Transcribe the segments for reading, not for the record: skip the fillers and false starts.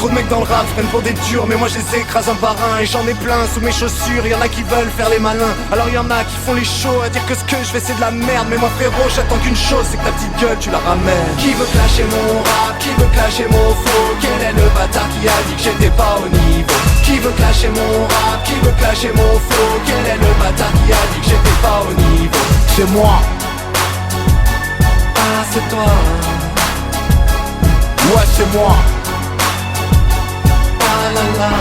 Trop de mecs dans le rap se prennent pour des durs, mais moi je les écrase un par un. Et j'en ai plein sous mes chaussures, y'en a qui veulent faire les malins. Alors y'en a qui font les shows à dire que ce que je fais c'est de la merde. Mais moi frérot j'attends qu'une chose, c'est que ta petite gueule tu la ramènes. Qui veut clasher mon rap, qui veut clasher mon flow? Quel est le bâtard qui a dit que j'étais pas au niveau? Qui veut clasher mon rap, qui veut clasher mon flow? Quel est le bâtard qui a dit que j'étais pas au niveau? C'est moi. Ah c'est toi. Ouais c'est moi. Ah là là.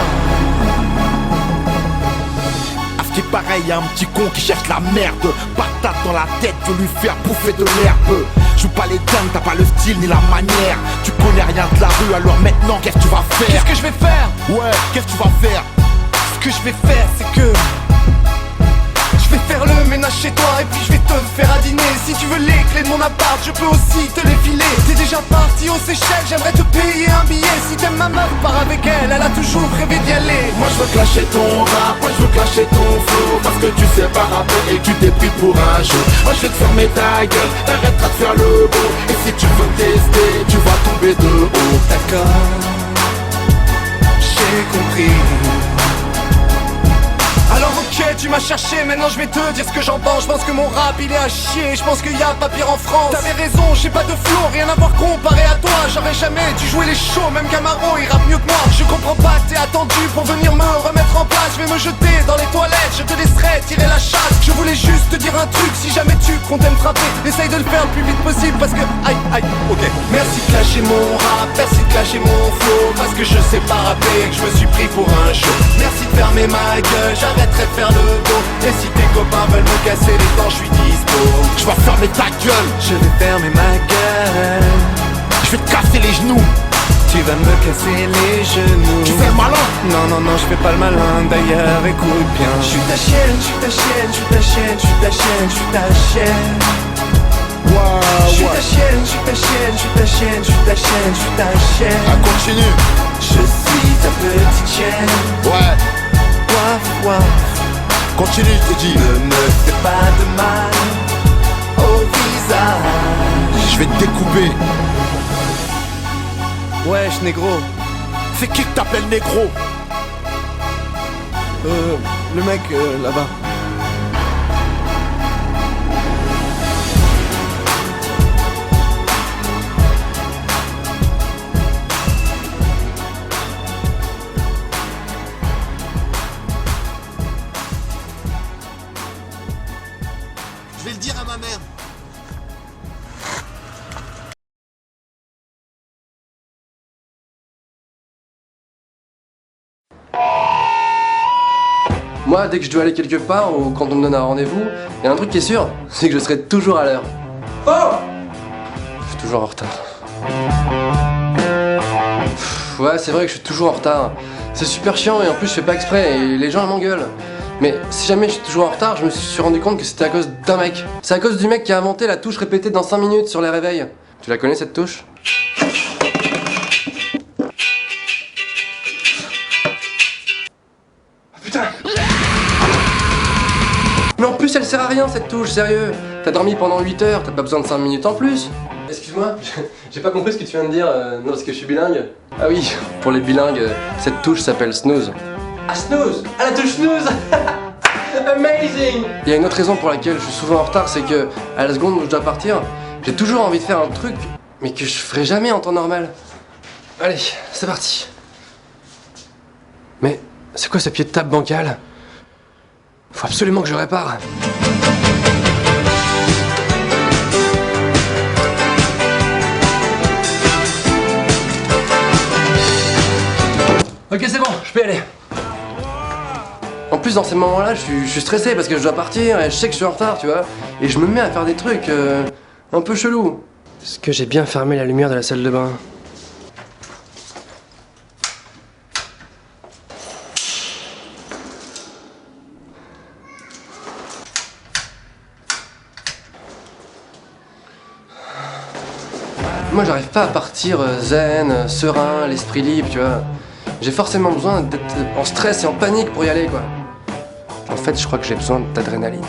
À ce qui est pareil, y'a un petit con qui cherche la merde. Patate dans la tête, veux lui faire bouffer de l'herbe. Joue pas les dingues, t'as pas le style ni la manière. Tu connais rien de la rue, alors maintenant qu'est-ce que tu vas faire? Qu'est-ce que je vais faire? Ouais, qu'est-ce que tu vas faire? Ce que je vais faire c'est que je vais faire le ménage chez toi et puis je vais te faire à dîner. Si tu veux les clés de mon appart, je peux aussi te les filer. T'es déjà parti aux Seychelles, j'aimerais te payer un billet. Si t'aimes ma meuf, pars avec elle, elle a toujours rêvé d'y aller. Moi je veux clasher ton rap, moi je veux clasher ton flow. Parce que tu sais pas rapper et que tu t'es pris pour un jeu. Moi je vais te fermer ta gueule, t'arrêteras de faire le beau. Et si tu veux tester, tu vas tomber de haut. D'accord, j'ai compris. Alors ok, tu m'as cherché, maintenant je vais te dire ce que j'en pense. Je pense que mon rap il est à chier, je pense qu'il y a pas pire en France. T'avais raison, j'ai pas de flow, rien à voir comparé à toi. J'aurais jamais dû jouer les shows, même Camaro il rappe mieux que moi. Je comprends pas que t'es attendu pour venir me remettre en place. Je vais me jeter dans les toilettes, je te laisserai tirer la chasse. Je voulais juste te dire un truc, si jamais tu comptais me frapper, essaye de le faire le plus vite possible parce que aïe aïe, ok. Merci de clasher mon rap, merci de clasher mon flow. Parce que je sais pas rapper et que je me suis pris pour un show. Merci de fermer ma gueule, j'arrêterai de faire le dos. Et si tes copains veulent me casser les dents, je suis dispo. Je vais fermer ta gueule, Je vais fermer ma gueule. je vais te casser les genoux. Tu vas me casser les genoux. Tu fais le malin? Non, non, non, je fais pas le malin. D'ailleurs, écoute bien. Je suis ta chienne, je suis ta chienne, je suis ta chienne, je suis ta chienne, je suis ta chienne. Je suis ta chienne, je suis ta chienne, je suis ta chienne, je suis ta chienne, je suis ta chienne. Ah, continue. Je suis ta petite chienne. Ouais, Waf, waf. continue, je t'ai dit. Ne me fais pas de mal au visage. Je vais te découper. Wesh, négro. C'est qui que t'appelles négro? Le mec là-bas. Je vais le dire à ma mère. Moi, dès que je dois aller quelque part ou quand on me donne un rendez-vous, il y a un truc qui est sûr, c'est que je serai toujours à l'heure. Oh! Je suis toujours en retard. Ouais, c'est vrai que je suis toujours en retard. C'est super chiant et en plus je fais pas exprès et les gens ils m'engueulent. Mais si jamais je suis toujours en retard, je me suis rendu compte que c'était à cause d'un mec. C'est à cause du mec qui a inventé la touche répétée dans 5 minutes sur les réveils. Tu la connais cette touche? Putain! Mais en plus elle sert à rien cette touche, sérieux. T'as dormi pendant 8 heures, t'as pas besoin de 5 minutes en plus. Excuse-moi, j'ai pas compris ce que tu viens de dire, non parce que je suis bilingue. Ah oui, pour les bilingues, cette touche s'appelle snooze. Ah snooze! Ah la touche snooze! Amazing! Il y a une autre raison pour laquelle je suis souvent en retard, c'est que à la seconde où je dois partir, j'ai toujours envie de faire un truc, mais que je ferai jamais en temps normal. Allez, c'est parti. Mais c'est quoi ce pied de table bancal? Faut absolument que je répare. Ok, c'est bon, je peux y aller. En plus, dans ces moments-là, je suis stressé parce que je dois partir et je sais que je suis en retard, tu vois. Et je me mets à faire des trucs un peu chelous. Est-ce que j'ai bien fermé la lumière de la salle de bain? Moi j'arrive pas à partir zen, serein, l'esprit libre, tu vois. J'ai forcément besoin d'être en stress et en panique pour y aller, quoi. En fait, je crois que j'ai besoin d'adrénaline.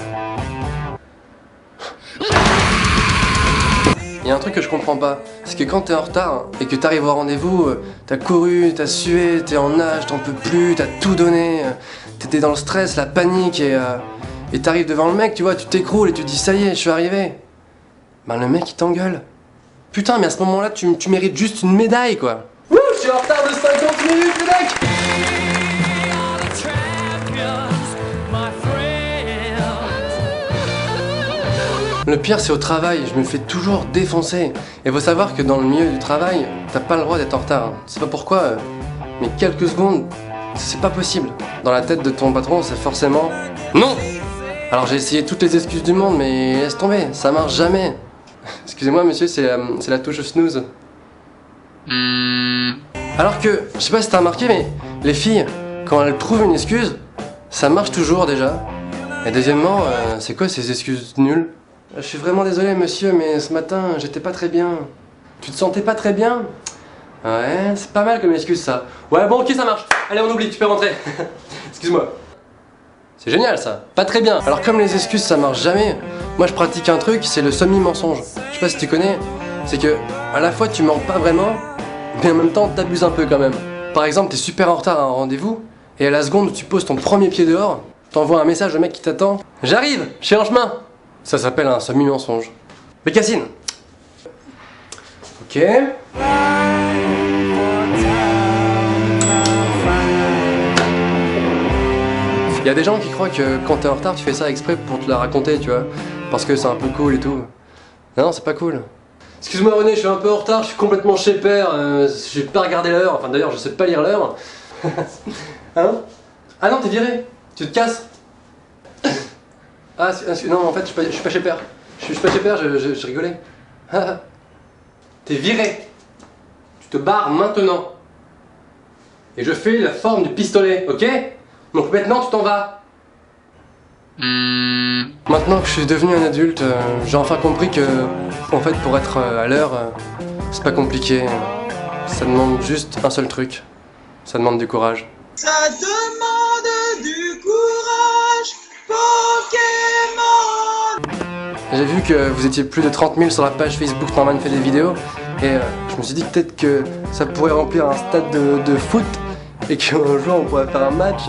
Il y a un truc que je comprends pas, c'est que quand t'es en retard et que t'arrives au rendez-vous, t'as couru, t'as sué, t'es en nage, t'en peux plus, t'as tout donné, t'étais dans le stress, la panique et t'arrives devant le mec, tu vois, tu t'écroules et tu dis ça y est, je suis arrivé. Ben le mec il t'engueule. Putain, mais à ce moment-là, tu mérites juste une médaille quoi. Wouh, je suis en retard de 50 minutes, le mec. Le pire c'est au travail, je me fais toujours défoncer. Et faut savoir que dans le milieu du travail, t'as pas le droit d'être en retard. Je sais pas pourquoi, mais quelques secondes, c'est pas possible. Dans la tête de ton patron, c'est forcément non. Alors j'ai essayé toutes les excuses du monde, mais laisse tomber, ça marche jamais. Excusez-moi monsieur, c'est la touche snooze. Alors que, je sais pas si t'as remarqué, mais les filles, quand elles trouvent une excuse, ça marche toujours déjà. Et deuxièmement, c'est quoi ces excuses nulles? Je suis vraiment désolé monsieur, mais ce matin j'étais pas très bien. Tu te sentais pas très bien? Ouais, c'est pas mal comme excuse ça. Ouais bon ok ça marche. Allez on oublie, tu peux rentrer. Excuse-moi. C'est génial ça, pas très bien. Alors comme les excuses ça marche jamais, moi je pratique un truc, c'est le semi-mensonge. Je sais pas si tu connais, c'est que à la fois tu mens pas vraiment, mais en même temps t'abuses un peu quand même. Par exemple t'es super en retard à un rendez-vous, et à la seconde où tu poses ton premier pied dehors, t'envoies un message au mec qui t'attend. J'arrive, je suis en chemin. Ça s'appelle un semi-mensonge. Bécassine. Ok. Il y a des gens qui croient que quand t'es en retard, tu fais ça exprès pour te la raconter, tu vois. Parce que c'est un peu cool et tout. Non, c'est pas cool. Excuse-moi René, je suis un peu en retard, je suis complètement chez père, j'ai pas regardé l'heure, enfin d'ailleurs je sais pas lire l'heure. Hein? Ah non, t'es viré, tu te casses. Ah, non, en fait, je suis pas chez père. Je suis pas chez père, je rigolais. T'es viré. Tu te barres maintenant. Et je fais la forme du pistolet, ok? Donc maintenant, tu t'en vas. Maintenant que je suis devenu un adulte, j'ai enfin compris que, en fait, pour être à l'heure, c'est pas compliqué. Ça demande juste un seul truc. Ça demande du courage. Ça demande du courage, Pokémon. J'ai vu que vous étiez plus de 30 000 sur la page Facebook Norman fait des vidéos et je me suis dit peut-être que ça pourrait remplir un stade de foot et qu'un jour on pourrait faire un match.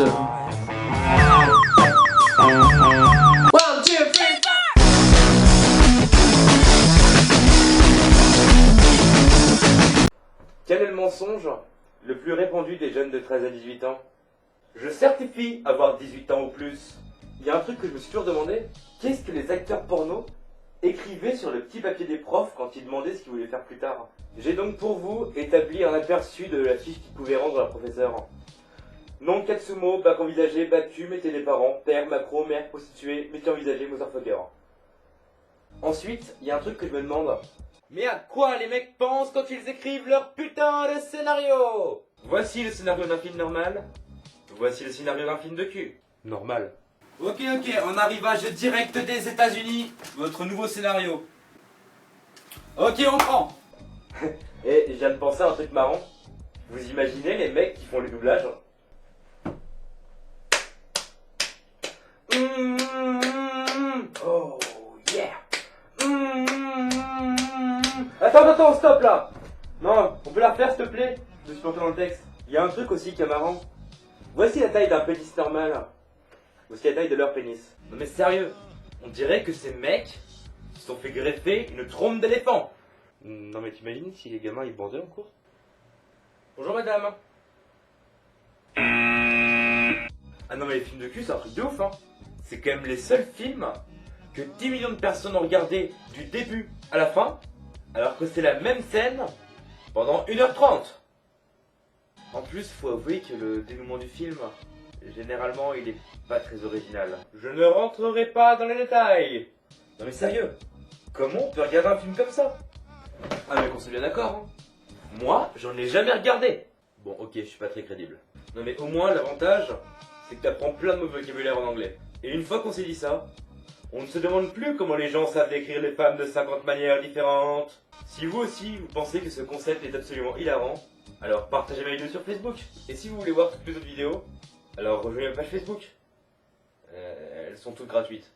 Quel est le mensonge le plus répandu des jeunes de 13 à 18 ans? Je certifie avoir 18 ans ou plus. Il y a un truc que je me suis toujours demandé, qu'est-ce que les acteurs porno écrivaient sur le petit papier des profs quand ils demandaient ce qu'ils voulaient faire plus tard? J'ai donc pour vous établi un aperçu de la fiche qu'ils pouvaient rendre à la professeure. Nom de Katsumo, bac envisagé, battu, mettez les parents, père, macro, mère, prostituée, métier envisagé, motherfucker. Ensuite, il y a un truc que je me demande. Mais à quoi les mecs pensent quand ils écrivent leur putain de scénario? Voici le scénario d'un film normal. Voici le scénario d'un film de cul. Normal. Ok, en arrivage direct des États-Unis, votre nouveau scénario. Ok, on prend. Et je viens de penser à un truc marrant. Vous imaginez les mecs qui font le doublage? Oh yeah. Attends, stop là. Non, on peut la refaire s'il te plaît? Je me suis planté dans le texte. Il y a un truc aussi qui est marrant. Voici la taille d'un pénis normal. Voici la taille de leur pénis. Non mais sérieux, on dirait que ces mecs se sont fait greffer une trompe d'éléphant. Non mais t'imagines si les gamins ils bandaient en cours? Bonjour madame. Ah non mais les films de cul c'est un truc de ouf hein. C'est quand même les seuls films que 10 millions de personnes ont regardé du début à la fin, alors que c'est la même scène pendant 1h30. En plus, faut avouer que le dénouement du film, généralement, il est pas très original. Je ne rentrerai pas dans les détails. Non mais sérieux, comment on peut regarder un film comme ça? Ah mais qu'on soit bien d'accord, hein. Moi, j'en ai jamais regardé. Bon, ok, je suis pas très crédible. Non mais au moins, l'avantage, c'est que t'apprends plein de mots vocabulaire en anglais. Et une fois qu'on s'est dit ça, on ne se demande plus comment les gens savent décrire les femmes de 50 manières différentes. Si vous aussi, vous pensez que ce concept est absolument hilarant, alors partagez ma vidéo sur Facebook. Et si vous voulez voir toutes les autres vidéos, alors rejoignez ma page Facebook. Elles sont toutes gratuites.